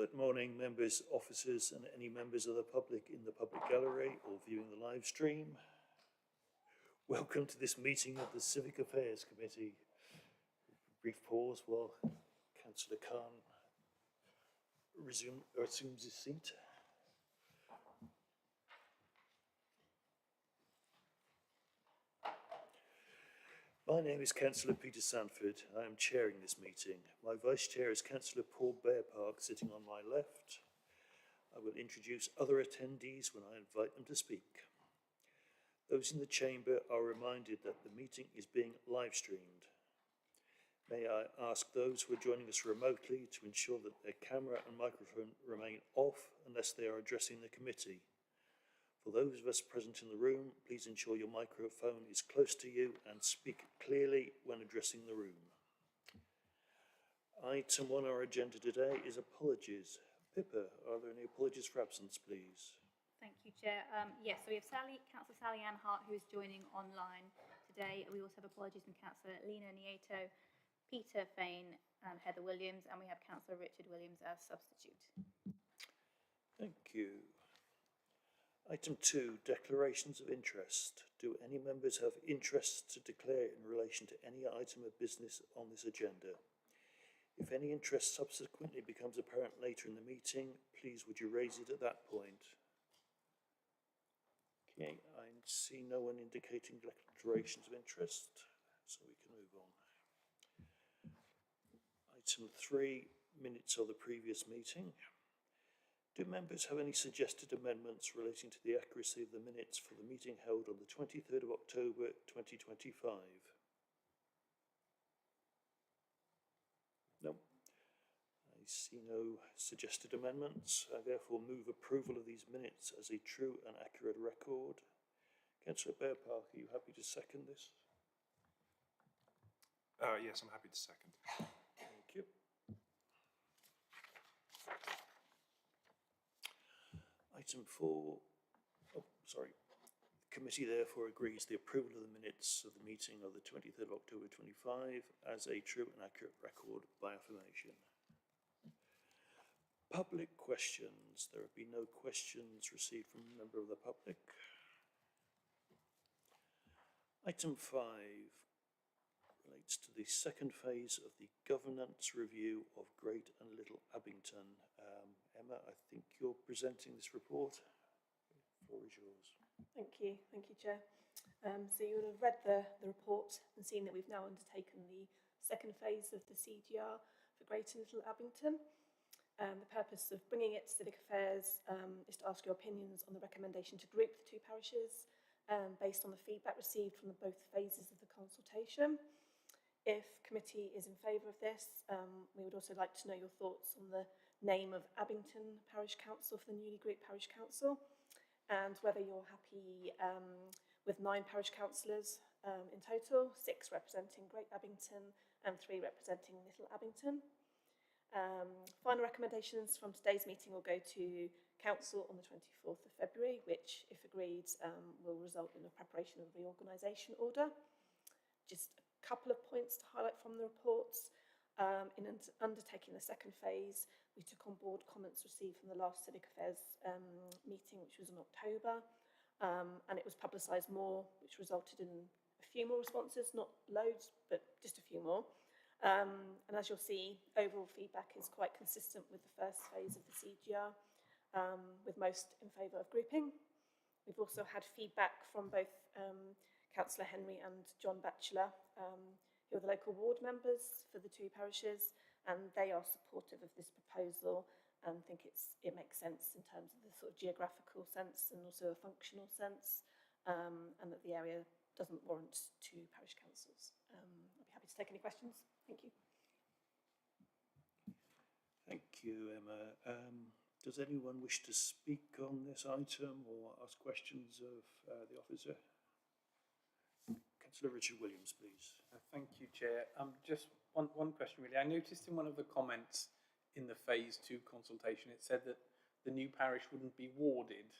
Good morning, members, officers, and any members of the public in the public gallery or viewing the live stream. Welcome to this meeting of the Civic Affairs Committee. Brief pause while Councillor Khan assumes his seat. My name is Councillor Peter Sanford. I am chairing this meeting. My vice chair is Councillor Paul Bearpark, sitting on my left. I will introduce other attendees when I invite them to speak. Those in the chamber are reminded that the meeting is being live streamed. May I ask those who are joining us remotely to ensure that their camera and microphone remain off unless they are addressing the committee. For those of us present in the room, please ensure your microphone is close to you and speak clearly when addressing the room. Item 1 on our agenda today is apologies. Pippa, are there any apologies for absence, please? Thank you, Chair. Yes, so we have Councillor Sally Ann Hart, who is joining online today. We also have apologies from Councillor Lena Nieto, Peter Fain, and Heather Williams, and we have Councillor Richard Williams as substitute. Thank you. Item 2, declarations of interest. Do any members have interests to declare in relation to any item of business on this agenda? If any interest subsequently becomes apparent later in the meeting, please would you raise it at that point? Okay, I see no one indicating declarations of interest, so we can move on. Item 3, minutes of the previous meeting. Do members have any suggested amendments relating to the accuracy of the minutes for the meeting held on the 23rd of October 2025? No. I see no suggested amendments. I therefore move approval of these minutes as a true and accurate record. Councillor Bearpark, are you happy to second this? Yes, I'm happy to second. Thank you. Item 4, The committee therefore agrees the approval of the minutes of the meeting of the 23rd of October 25 as a true and accurate record by affirmation. Public questions. There have been no questions received from a member of the public. Item 5 relates to the second phase of the governance review of Great and Little Abington. Emma, I think you're presenting this report. The floor is yours. Thank you, Chair. So you would have read the report and seen that we've now undertaken the second phase of the CGR for Great and Little Abington. The purpose of bringing it to Civic Affairs is to ask your opinions on the recommendation to group the two parishes based on the feedback received from both phases of the consultation. If committee is in favour of this, we would also like to know your thoughts on the name of Abington Parish Council for the newly grouped Parish Council, and whether you're happy with 9 parish councillors in total, 6 representing Great Abington and 3 representing Little Abington. Final recommendations from today's meeting will go to Council on the 24th of February, which, if agreed, will result in a preparation of a reorganisation order. Just a couple of points to highlight from the reports. In undertaking the second phase, we took on board comments received from the last Civic Affairs meeting, which was in October, and it was publicised more, which resulted in a few more responses, not loads, but just a few more. And as you'll see, overall feedback is quite consistent with the first phase of the CGR, with most in favour of grouping. We've also had feedback from both Councillor Henry and John Batchelor, who are the local ward members for the two parishes, and they are supportive of this proposal and think it makes sense in terms of the sort of geographical sense and also a functional sense, and that the area doesn't warrant 2 parish councils. I'll be happy to take any questions. Thank you. Thank you, Emma. Does anyone wish to speak on this item or ask questions of the officer? Councillor Richard Williams, please. Thank you, Chair. Just one question, really. I noticed in one of the comments in the Phase 2 consultation, it said that the new parish wouldn't be warded,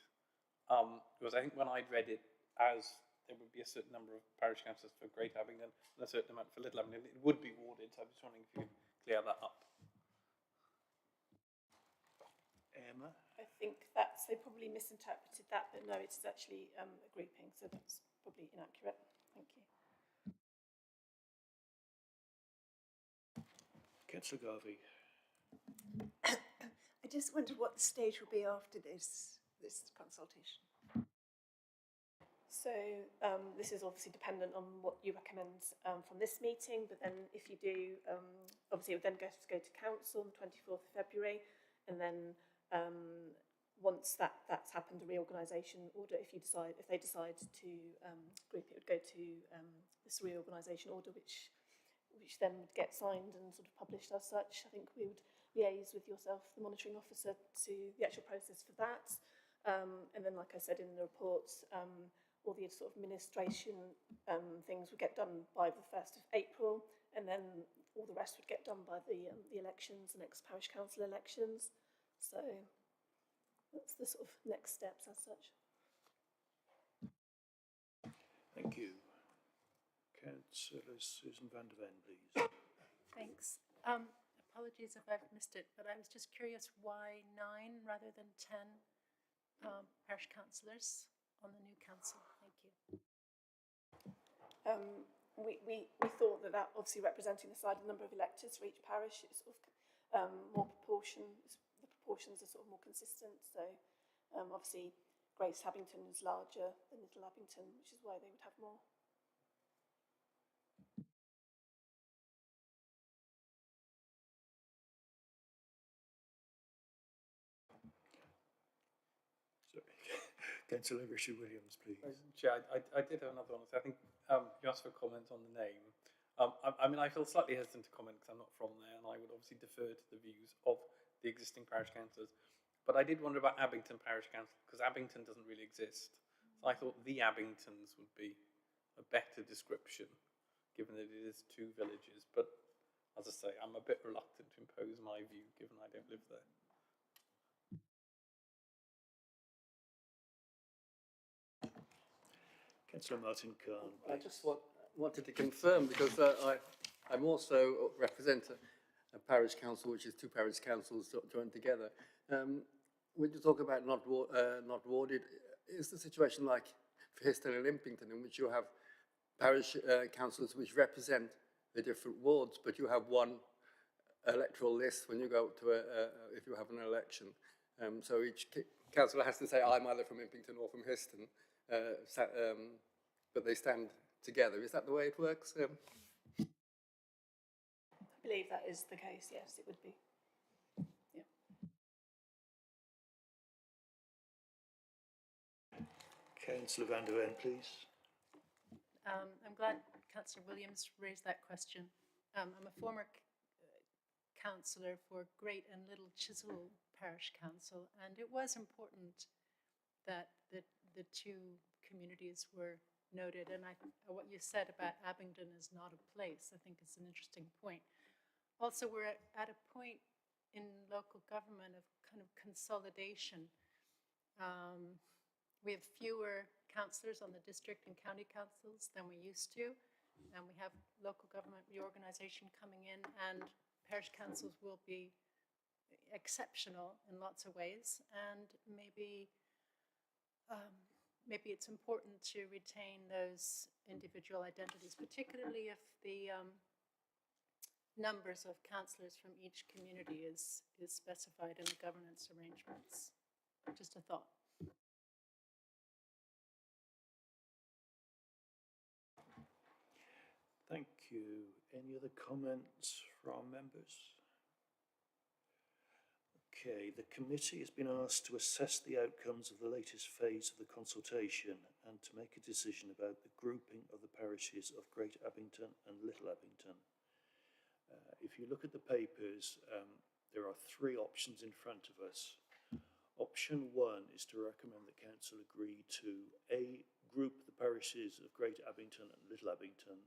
because I think when I'd read it as there would be a certain number of parish councillors for Great Abingdon and a certain amount for Little Abingdon, it would be warded. So I'm just wondering if you could clear that up. Emma? I think they probably misinterpreted that, but no, it is actually a grouping, so that's probably inaccurate. Thank you. Councillor Garvey. I just wonder what the stage will be after this consultation. So this is obviously dependent on what you recommend from this meeting, but then if you do, obviously it would then go to council on the 24th of February, and then once that's happened, a reorganisation order, if they decide to group, it would go to this reorganisation order, which then would get signed and sort of published as such. I think we would liaise with yourself, the monitoring officer, to the actual process for that. And then, like I said in the report, all the sort of administration things would get done by the 1st of April, and then all the rest would get done by the elections, the next parish council elections. So that's the sort of next steps as such. Thank you. Councillor Susan van der Ven, please. Thanks. Apologies if I've missed it, but I was just curious why 9 rather than 10 parish councillors on the new council. Thank you. We thought that obviously representing the number of electors for each parish is sort of more proportions. The proportions are sort of more consistent. So obviously Great Abington is larger than Little Abington, which is why they would have more. Councillor Richard Williams, please. Chair, I did have another one. I think you asked for a comment on the name. I mean, I feel slightly hesitant to comment because I'm not from there, and I would obviously defer to the views of the existing parish councillors. But I did wonder about Abington Parish Council, because Abington doesn't really exist. So I thought the Abingtons would be a better description, given that it is 2 villages. But as I say, I'm a bit reluctant to impose my view, given I don't live there. Councillor Martin Khan. I just wanted to confirm, because I'm also represent a parish council, which is 2 parish councils joined together. When you talk about not warded, is the situation like for Histon and Impington, in which you have parish councils which represent the different wards, but you have one electoral list when you go to if you have an election. So each councillor has to say, I'm either from Impington or from Histon. But they stand together. Is that the way it works? I believe that is the case, yes, it would be. Yeah. Councillor van der Ven, please. I'm glad Councillor Williams raised that question. I'm a former councillor for Great and Little Chisel Parish Council, and it was important that the 2 communities were noted. And what you said about Abingdon is not a place, I think is an interesting point. Also, we're at a point in local government of kind of consolidation. We have fewer councillors on the district and county councils than we used to, and we have local government reorganisation coming in, and parish councils will be exceptional in lots of ways, and maybe it's important to retain those individual identities, particularly if the numbers of councillors from each community is specified in the governance arrangements. Just a thought. Thank you. Any other comments from members? Okay, the committee has been asked to assess the outcomes of the latest phase of the consultation and to make a decision about the grouping of the parishes of Great Abington and Little Abington. If you look at the papers, there are 3 options in front of us. Option 1 is to recommend the council agree to A, group the parishes of Great Abington and Little Abington,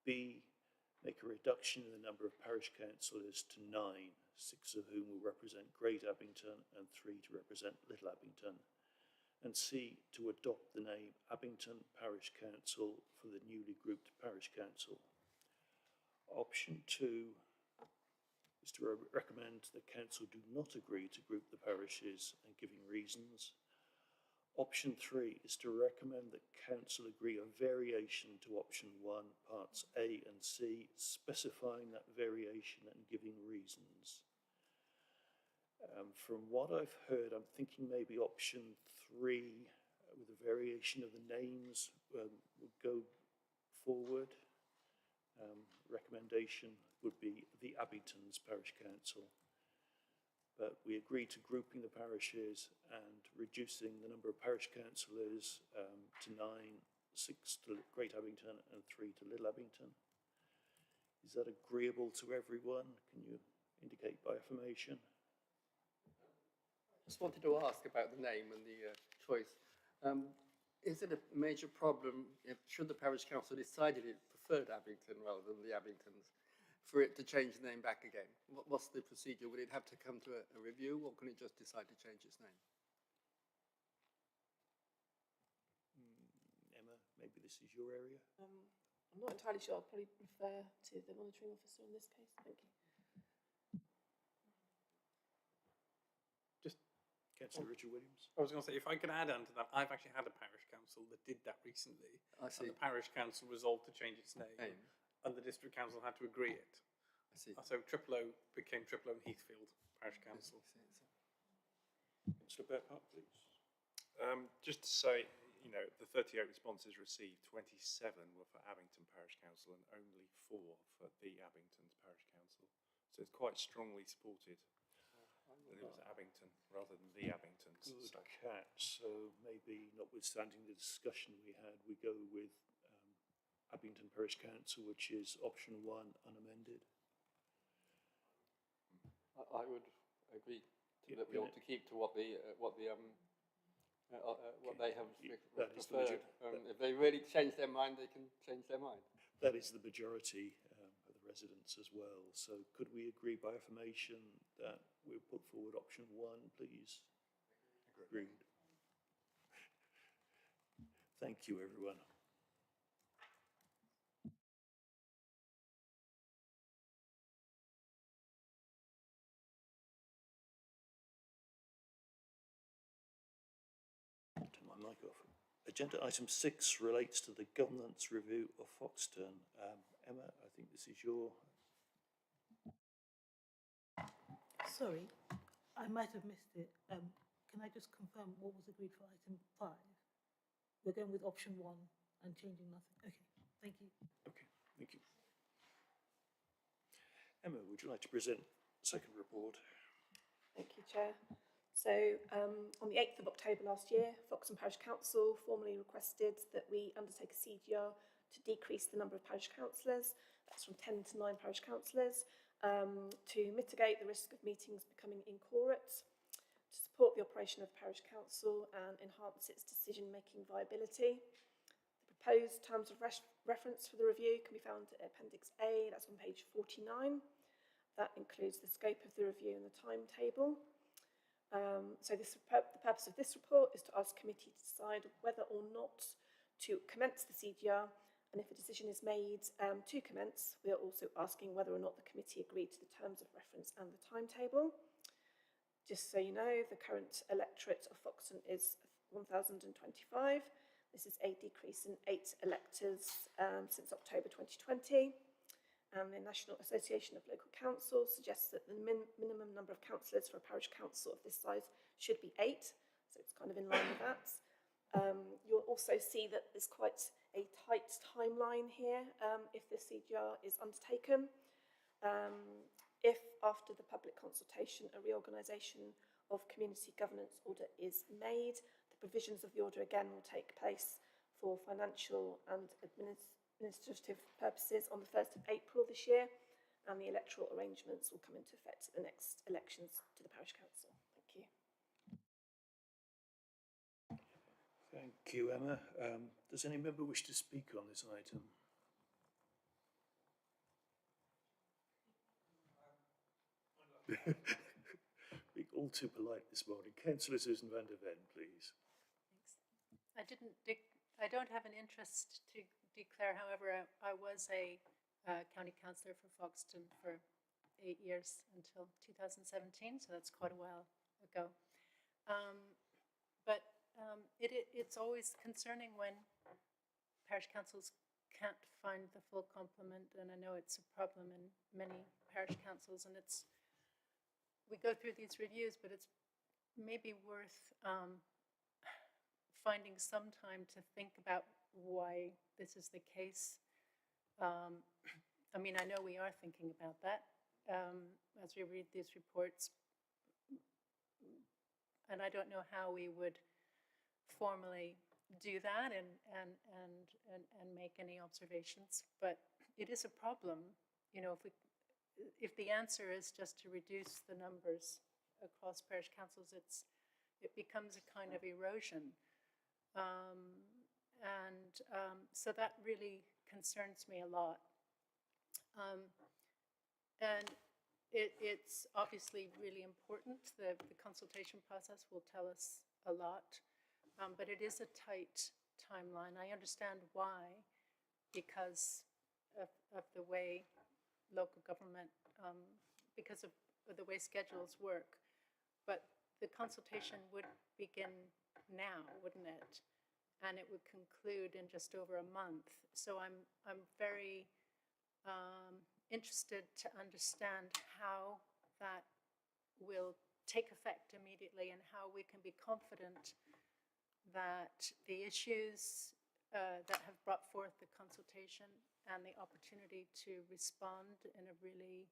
B, make a reduction in the number of parish councillors to 9, 6 of whom will represent Great Abington and 3 to represent Little Abington, and C, to adopt the name Abington Parish Council for the newly grouped parish council. Option 2 is to recommend that council do not agree to group the parishes and giving reasons. Option 3 is to recommend that council agree a variation to option 1, parts A and C, specifying that variation and giving reasons. From what I've heard, I'm thinking maybe option 3, with a variation of the names, would go forward. Recommendation would be the Abingtons Parish Council. But we agreed to grouping the parishes and reducing the number of parish councillors to 9, 6 to Great Abington and 3 to Little Abington. Is that agreeable to everyone? Can you indicate by affirmation? Just wanted to ask about the name and the choice. Is it a major problem should the parish council decided it preferred Abington rather than the Abingtons, for it to change the name back again? What's the procedure? Would it have to come to a review, or can it just decide to change its name? Emma, maybe this is your area? I'm not entirely sure. I'll probably refer to the monitoring officer in this case. Thank you. Councillor Richard Williams. I was going to say, if I could add on to that, I've actually had a parish council that did that recently. I see. And the parish council resolved to change its name, Name. and the district council had to agree it. I see. So Tripolo became Tripolo and Heathfield Parish Council. Councillor Burkhart, please. Just to say, you know, the 38 responses received, 27 were for Abington Parish Council and only 4 for the Abingtons Parish Council. So it's quite strongly supported that it was Abington rather than the Abingtons. Good catch. So maybe, notwithstanding the discussion we had, we go with Abington Parish Council, which is option 1, unamended. I would agree that we ought to keep to what they have That is the preferred. If they really change their mind, they can change their mind. That is the majority of the residents as well. So could we agree by affirmation that we'll put forward option 1, please? Agreed. Thank you, everyone. Turn my mic off. Agenda item 6 relates to the governance review of Foxton. Emma, I think this is your... Sorry, I might have missed it. Can I just confirm what was agreed for item 5? We're going with option 1 and changing nothing. Okay, thank you. Okay, thank you. Emma, would you like to present second report? Thank you, Chair. So on the 8th of October last year, Foxton Parish Council formally requested that we undertake a CDR to decrease the number of parish councillors, that's from 10 to 9 parish councillors, to mitigate the risk of meetings becoming inquorate, to support the operation of the parish council and enhance its decision-making viability. The proposed terms of reference for the review can be found at Appendix A, that's on page 49. That includes the scope of the review and the timetable. So the purpose of this report is to ask committee to decide whether or not to commence the CDR, and if a decision is made to commence, we are also asking whether or not the committee agreed to the terms of reference and the timetable. Just so you know, the current electorate of Foxton is 1,025. This is a decrease in 8 electors since October 2020. And the National Association of Local Councils suggests that the minimum number of councillors for a parish council of this size should be 8, so it's kind of in line with that. You'll also see that there's quite a tight timeline here if the CDR is undertaken. If after the public consultation a reorganisation of community governance order is made, the provisions of the order again will take place for financial and administrative purposes on the 1st of April this year, and the electoral arrangements will come into effect at the next elections to the parish council. Thank you. Thank you, Emma. Does any member wish to speak on this item? Being all too polite this morning. Councillor Susan van der Ven, please. Thanks. I don't have an interest to declare, however, I was a county councillor for Foxton for 8 years until 2017, so that's quite a while ago. But it's always concerning when parish councils can't find the full complement, and I know it's a problem in many parish councils, and we go through these reviews, but it's maybe worth finding some time to think about why this is the case. I mean, I know we are thinking about that as we read these reports, and I don't know how we would formally do that and make any observations, but it is a problem. You know, if the answer is just to reduce the numbers across parish councils, it becomes a kind of erosion. So that really concerns me a lot. And it's obviously really important. The consultation process will tell us a lot, but it is a tight timeline. I understand why, because of the way local government, because of the way schedules work. But the consultation would begin now, wouldn't it? And it would conclude in just over a month. So I'm very interested to understand how that will take effect immediately and how we can be confident that the issues that have brought forth the consultation and the opportunity to respond in a really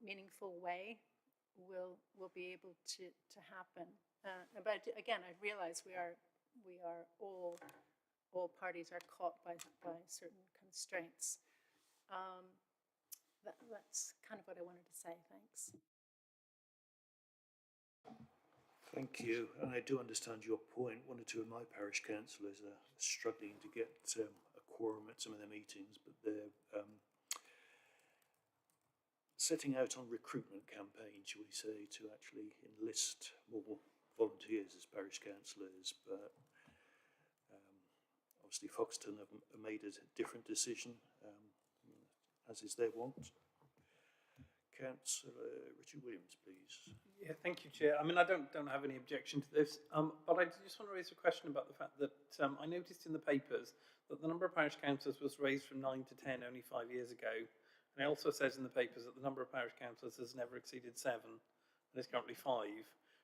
meaningful way will be able to happen. But again, I realize we are all parties are caught by certain constraints. That's kind of what I wanted to say. Thanks. Thank you, and I do understand your point. One or two of my parish councillors are struggling to get a quorum at some of their meetings, but they're setting out on recruitment campaigns, shall we say, to actually enlist more volunteers as parish councillors. But obviously Foxton have made a different decision, as is their want. Councillor Richard Williams, please. Yeah, thank you, Chair. I mean, I don't have any objection to this, but I just want to raise a question about the fact that I noticed in the papers that the number of parish councillors was raised from 9 to 10 only 5 years ago. And it also says in the papers that the number of parish councillors has never exceeded 7, and is currently 5.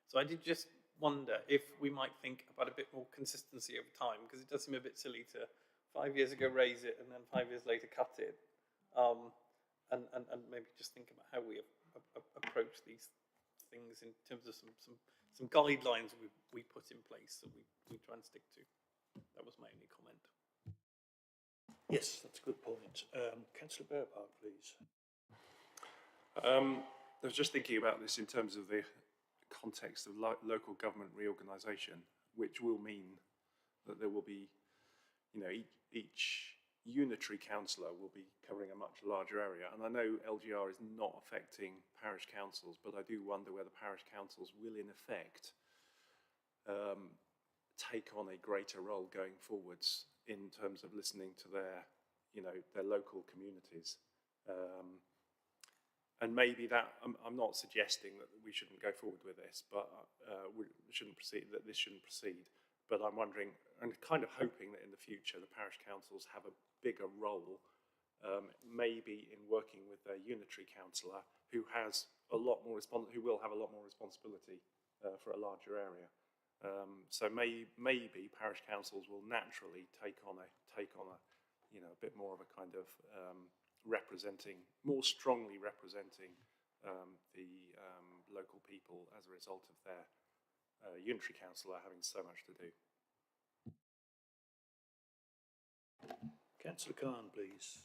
So I did just wonder if we might think about a bit more consistency over time, because it does seem a bit silly to 5 years ago raise it and then 5 years later cut it. And maybe just think about how we approach these things in terms of some guidelines we put in place that we try and stick to. That was my only comment. Yes, that's a good point. Councillor Bearpark, please. I was just thinking about this in terms of the context of local government reorganisation, which will mean that there will be, you know, each unitary councillor will be covering a much larger area. And I know LGR is not affecting parish councils, but I do wonder whether parish councils will in effect take on a greater role going forwards in terms of listening to their, you know, their local communities. And maybe that, I'm not suggesting that we shouldn't go forward with this, but we shouldn't proceed, that this shouldn't proceed. But I'm wondering, and kind of hoping that in the future the parish councils have a bigger role, maybe in working with their unitary councillor, who has a lot more who will have a lot more responsibility for a larger area. So maybe parish councils will naturally take on a you know, a bit more of a kind of more strongly representing the local people as a result of their unitary councillor having so much to do. Councillor Khan, please.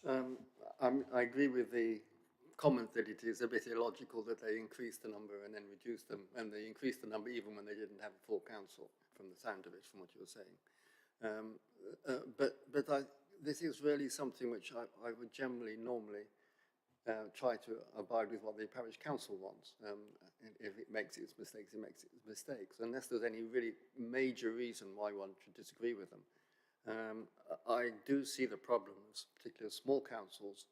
I agree with the comment that it is a bit illogical that they increased the number and then reduced them, and they increased the number even when they didn't have a full council, from the sound of it, from what you were saying. This is really something which I would normally try to abide with what the parish council wants. If it makes its mistakes, it makes its mistakes, unless there's any really major reason why one should disagree with them. I do see the problems, particularly small councils,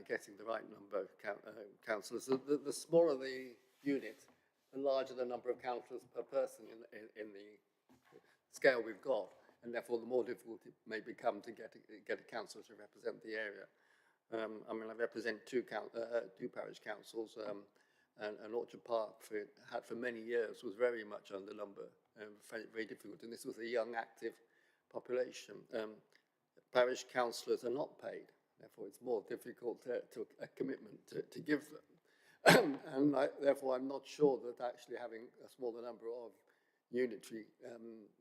getting the right number of councillors. The smaller the unit, the larger the number of councillors per person in the scale we've got, and therefore the more difficult it may become to get a councillor to represent the area. I mean, I represent two parish councils, and Orchard Park for many years was very much under number and found it very difficult. And this was a young, active population. Parish councillors are not paid, therefore it's more difficult to a commitment to give them. And therefore I'm not sure that actually having a smaller number of unitary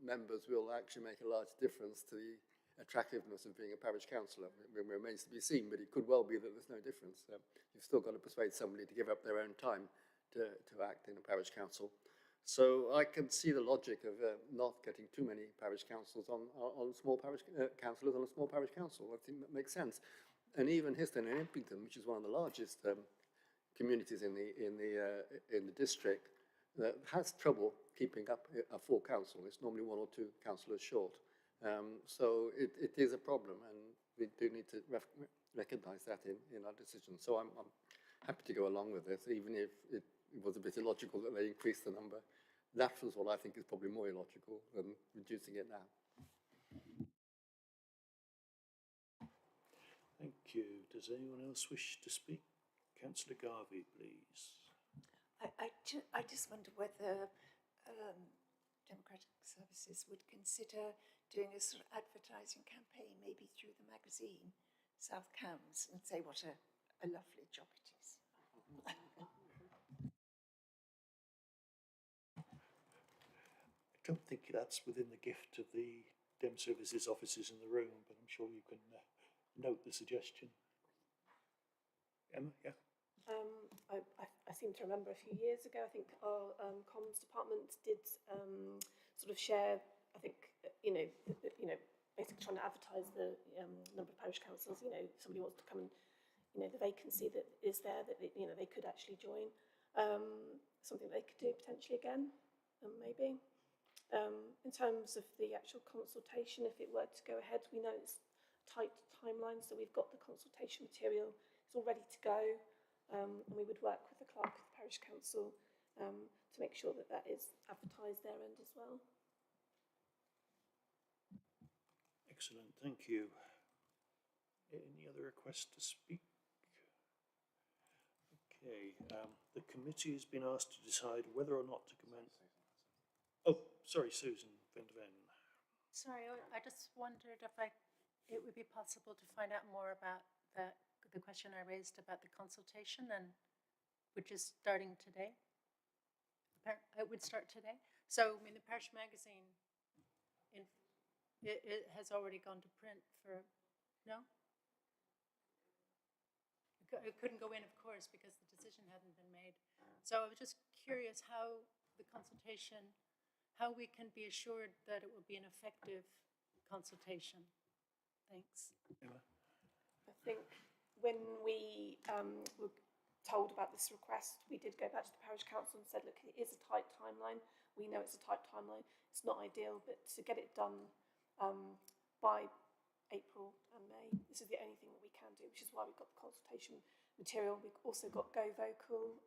members will actually make a large difference to the attractiveness of being a parish councillor. It remains to be seen, but it could well be that there's no difference. You've still got to persuade somebody to give up their own time to act in a parish council. So I can see the logic of not getting too many parish councils on small parish councillors on a small parish council. I think that makes sense. And even Histon and Impington, which is one of the largest communities in the district, has trouble keeping up a full council. It's normally one or two councillors short. So it is a problem, and we do need to recognise that in our decision. So I'm happy to go along with this, even if it was a bit illogical that they increased the number. That was what I think is probably more illogical than reducing it now. Thank you. Does anyone else wish to speak? Councillor Garvey, please. I just wonder whether Democratic Services would consider doing a sort of advertising campaign, maybe through the magazine South Cams, and say what a lovely job it is. I don't think that's within the gift of the Dem Services officers in the room, but I'm sure you can note the suggestion. Emma, yeah? I seem to remember a few years ago, I think our comms department did sort of share, I think, basically trying to advertise the number of parish councils. If somebody wants to come and, the vacancy that is there, that they could actually join. Something they could do potentially again, maybe. In terms of the actual consultation, if it were to go ahead, we know it's tight timeline, so we've got the consultation material, it's all ready to go, and we would work with the clerk of the parish council to make sure that that is advertised their end as well. Excellent, thank you. Any other requests to speak? Okay, the committee has been asked to decide whether or not to commence. Oh, sorry, Susan van der Ven. Sorry, I just wondered if it would be possible to find out more about the question I raised about the consultation, and which is starting today. It would start today. So, I mean, the parish magazine, it has already gone to print for, no? It couldn't go in, of course, because the decision hadn't been made. So I was just curious how the consultation, how we can be assured that it will be an effective consultation. Thanks. Emma? I think when we were told about this request, we did go back to the parish council and said, look, it is a tight timeline. We know it's a tight timeline. It's not ideal, but to get it done by April and May, this is the only thing that we can do, which is why we've got the consultation material. We've also got Go Vocal,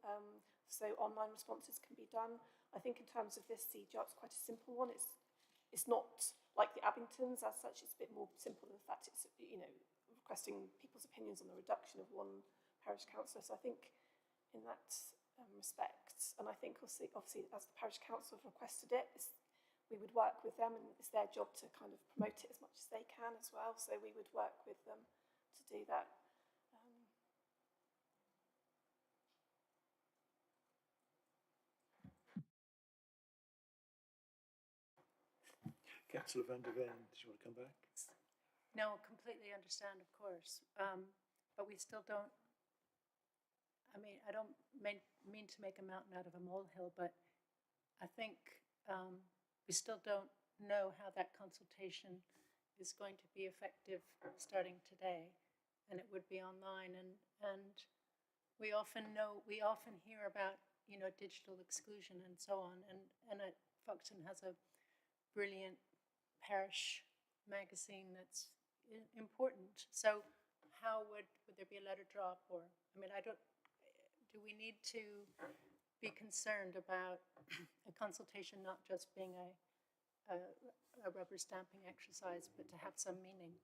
so online responses can be done. I think in terms of this CGR, it's quite a simple one. It's not like the Abingtons as such. It's a bit more simple in the fact it's, requesting people's opinions on the reduction of one parish councillor. So I think in that respect, and I think obviously as the parish council have requested it, we would work with them, and it's their job to kind of promote it as much as they can as well. So we would work with them to do that. Councillor van der Ven, did you want to come back? No, completely understand, of course. But we still don't, I mean, I don't mean to make a mountain out of a molehill, but I think we still don't know how that consultation is going to be effective starting today, and it would be online. And we often hear about, digital exclusion and so on. And Foxton has a brilliant parish magazine that's important. So how would there be a letter drop, or, I mean, do we need to be concerned about a consultation not just being a rubber stamping exercise, but to have some meaning?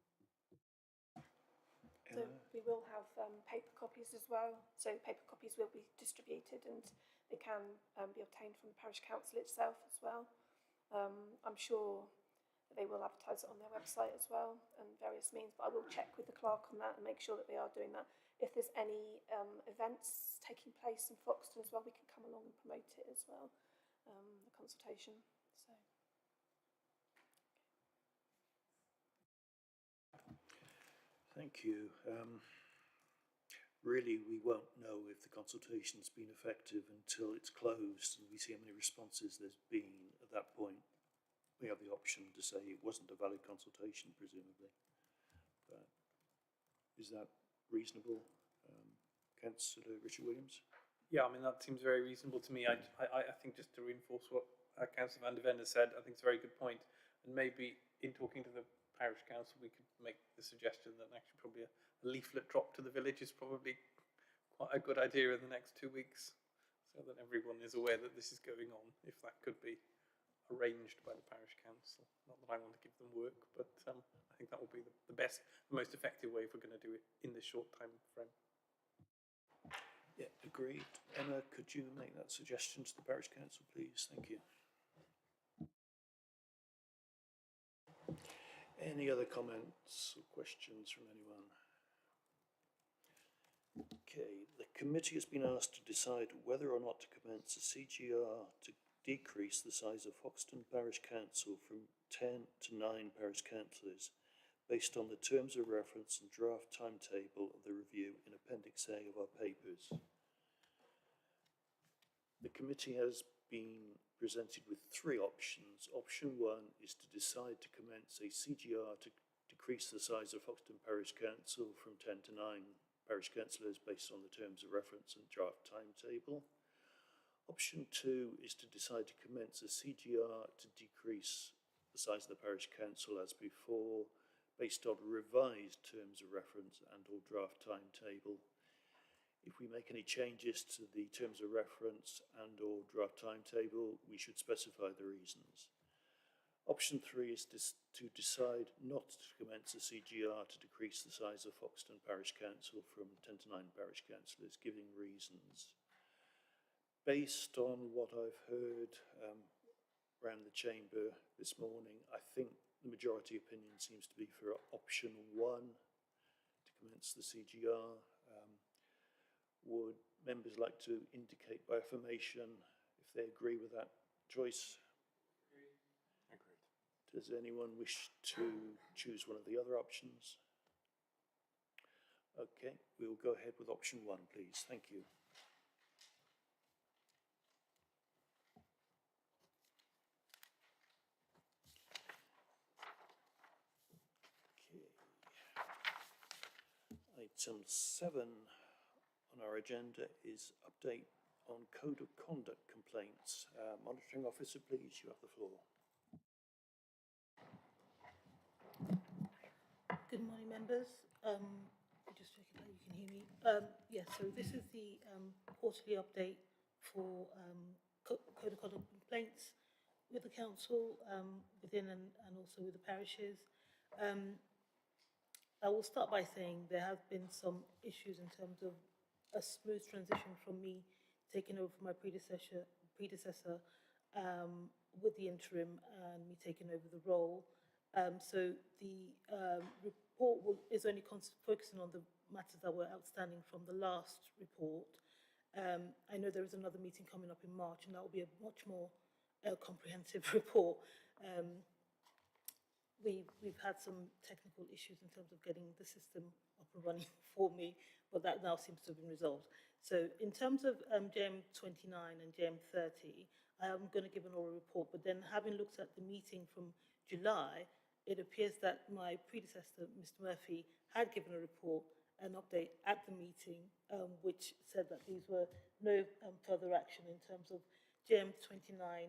So we will have paper copies as well. So paper copies will be distributed, and they can be obtained from the parish council itself as well. I'm sure that they will advertise it on their website as well and various means, but I will check with the clerk on that and make sure that they are doing that. If there's any events taking place in Foxton as well, we can come along and promote it as well, the consultation. So. Thank you. Really, we won't know if the consultation's been effective until it's closed and we see how many responses there's been at that point. We have the option to say it wasn't a valid consultation, presumably. But is that reasonable, Councillor Richard Williams? Yeah, I mean, that seems very reasonable to me. I think, just to reinforce what Councillor van der Ven has said, I think it's a very good point. And maybe in talking to the parish council, we could make the suggestion that actually probably a leaflet drop to the village is probably quite a good idea in the next 2 weeks, so that everyone is aware that this is going on, if that could be arranged by the parish council. Not that I want to give them work, but I think that will be the best, the most effective way if we're going to do it in this short time frame. Yeah, agreed. Emma, could you make that suggestion to the parish council, please? Thank you. Any other comments or questions from anyone? Okay, the committee has been asked to decide whether or not to commence a CGR to decrease the size of Foxton Parish Council from 10 to 9 parish councillors based on the terms of reference and draft timetable of the review in Appendix A of our papers. The committee has been presented with 3 options. Option 1 is to decide to commence a CGR to decrease the size of Foxton Parish Council from 10 to 9 parish councillors based on the terms of reference and draft timetable. Option 2 is to decide to commence a CGR to decrease the size of the parish council as before, based on revised terms of reference and or draft timetable. If we make any changes to the terms of reference and or draft timetable, we should specify the reasons. Option 3 is to decide not to commence a CGR to decrease the size of Foxton Parish Council from 10 to 9 parish councillors, giving reasons. Based on what I've heard around the chamber this morning, I think the majority opinion seems to be for option 1, to commence the CGR. Would members like to indicate by affirmation if they agree with that choice? Agreed. Does anyone wish to choose one of the other options? Okay, we will go ahead with option 1, please. Thank you. Okay. Item 7 on our agenda is update on Code of Conduct complaints. Monitoring Officer, please, you have the floor. Good morning, members. Just checking that you can hear me. Yes, so this is the quarterly update for Code of Conduct complaints with the council, within and also with the parishes. I will start by saying there have been some issues in terms of a smooth transition from me taking over from my predecessor with the interim and me taking over the role. So the report is only focusing on the matters that were outstanding from the last report. I know there is another meeting coming up in March, and that will be a much more comprehensive report. We've had some technical issues in terms of getting the system up and running for me, but that now seems to have been resolved. So in terms of JM 29 and JM 30, I am going to give an oral report, but then having looked at the meeting from July, it appears that my predecessor, Mr. Murphy, had given a report, an update at the meeting, which said that these were no further action in terms of JM 29.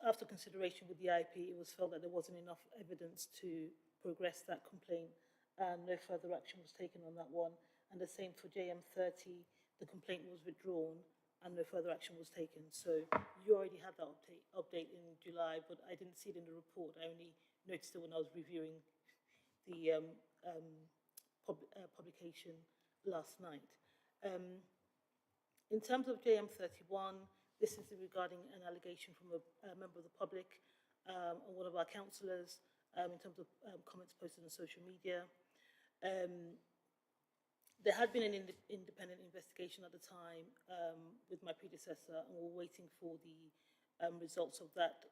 After consideration with the IP, it was felt that there wasn't enough evidence to progress that complaint and no further action was taken on that one. And the same for JM30, the complaint was withdrawn and no further action was taken. So you already had that update in July, but I didn't see it in the report. I only noticed it when I was reviewing the publication last night. In terms of JM31, this is regarding an allegation from a member of the public and one of our councillors in terms of comments posted on social media. There had been an independent investigation at the time with my predecessor, and we're waiting for the results of that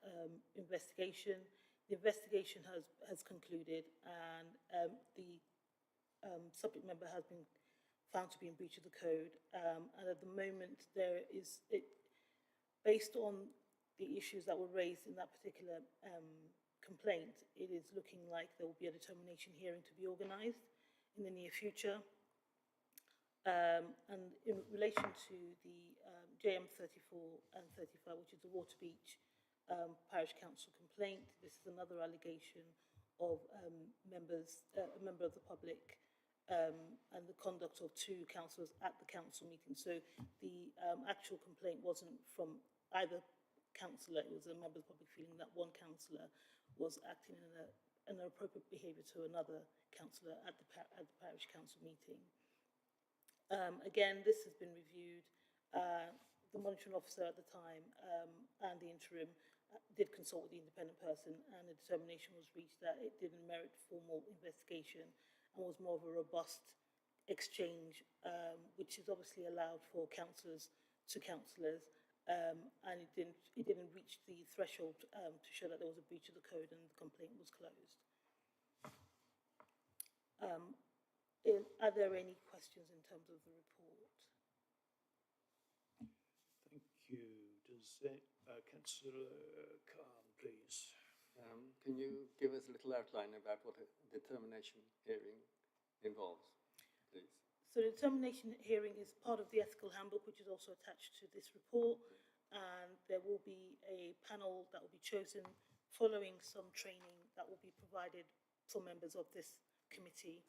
investigation. The investigation has concluded, and the subject member has been found to be in breach of the code. And at the moment, based on the issues that were raised in that particular complaint, it is looking like there will be a determination hearing to be organised in the near future. And in relation to the JM34 and 35, which is the Water Beach Parish Council complaint, this is another allegation of a member of the public and the conduct of two councillors at the council meeting. So the actual complaint wasn't from either councillor, it was a member of the public feeling that one councillor was acting in an inappropriate behaviour to another councillor at the parish council meeting. Again, this has been reviewed. The monitoring officer at the time and the interim did consult with the independent person, and a determination was reached that it didn't merit formal investigation and was more of a robust exchange, which is obviously allowed for councillors to councillors, and it didn't reach the threshold to show that there was a breach of the code and the complaint was closed. Are there any questions in terms of the report? Thank you. Does Councillor Khan, please? Can you give us a little outline about what a determination hearing involves, please? So the determination hearing is part of the ethical handbook, which is also attached to this report, and there will be a panel that will be chosen following some training that will be provided for members of this committee.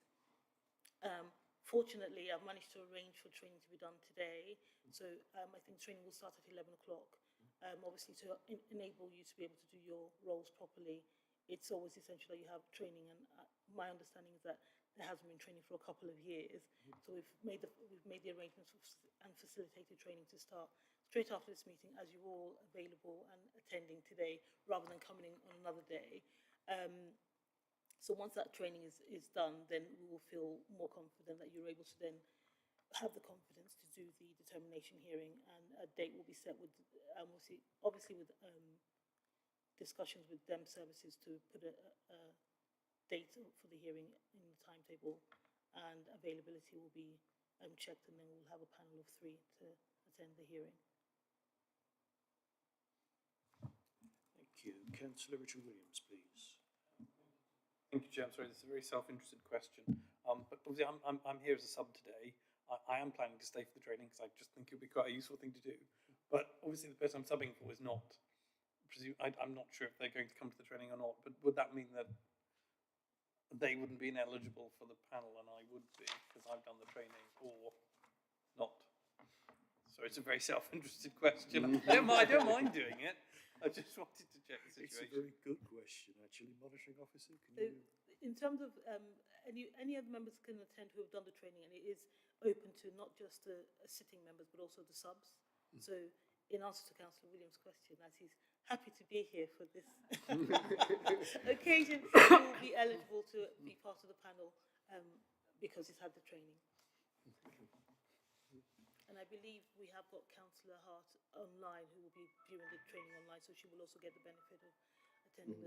Fortunately, I've managed to arrange for training to be done today, so I think training will start at 11 o'clock. Obviously, to enable you to be able to do your roles properly, it's always essential that you have training, and my understanding is that there hasn't been training for a couple of years, so we've made the arrangements and facilitated training to start straight after this meeting, as you're all available and attending today, rather than coming in on another day. So once that training is done, then we will feel more confident that you're able to then have the confidence to do the determination hearing, and a date will be set with, obviously with discussions with them services to put a date for the hearing in the timetable, and availability will be checked, and then we'll have a panel of 3 to attend the hearing. Thank you. Councillor Richard Williams, please. Thank you, Chair. I'm sorry, this is a very self-interested question. But obviously, I'm here as a sub today. I am planning to stay for the training because I just think it would be quite a useful thing to do. But obviously, the person I'm subbing for is not. I'm not sure if they're going to come to the training or not. But would that mean that they wouldn't be ineligible for the panel and I would be because I've done the training, or not? So it's a very self-interested question. I don't mind doing it. I just wanted to check the situation. It's a very good question, actually. Monitoring officer, can you? In terms of any other members can attend who have done the training, and it is open to not just the sitting members but also the subs. So in answer to Councillor Williams' question, as he's happy to be here for this occasion, he will be eligible to be part of the panel because he's had the training. And I believe we have got Councillor Hart online who will be viewing the training online, so she will also get the benefit of attending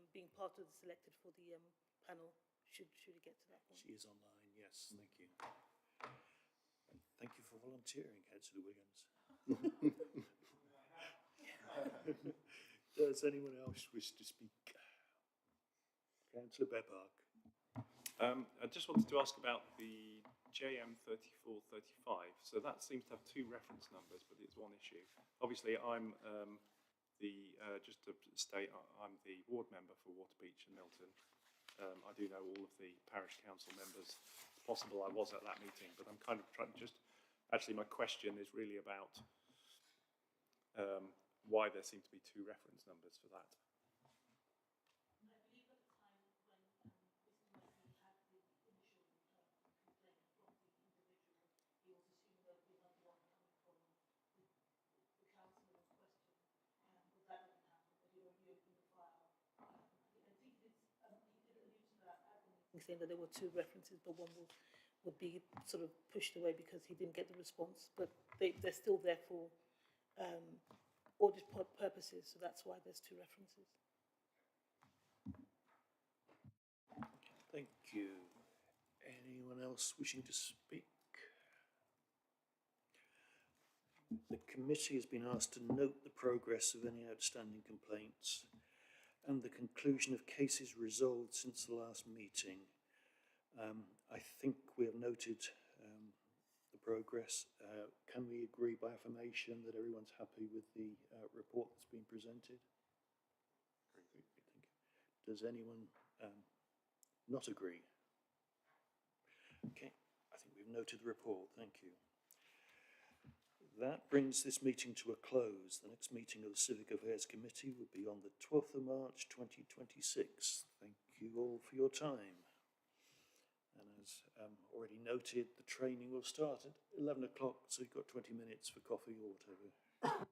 being part of the selected for the panel should it get to that point. She is online, yes, thank you. And thank you for volunteering, Councillor Williams. Does anyone else wish to speak? Councillor Bepark. I just wanted to ask about the JM3435. So that seems to have 2 reference numbers, but it's one issue. Obviously, I'm just to state, I'm the ward member for Water Beach and Milton, I do know all of the parish council members. It's possible I was at that meeting, but I'm kind of trying to just, actually my question is really about why there seem to be two reference numbers for that. Saying that there were two references, but one would be sort of pushed away because he didn't get the response. But they're still there for audit purposes, so that's why there's two references. Thank you. Anyone else wishing to speak? The committee has been asked to note the progress of any outstanding complaints and the conclusion of cases resolved since the last meeting. I think we have noted the progress. Can we agree by affirmation that everyone's happy with the report that's been presented? Does anyone not agree? Okay, I think we've noted the report. Thank you. That brings this meeting to a close. The next meeting of the Civic Affairs Committee will be on the 12th of March 2026. Thank you all for your time. And as already noted, the training will start at 11 o'clock, so you've got 20 minutes for coffee or whatever.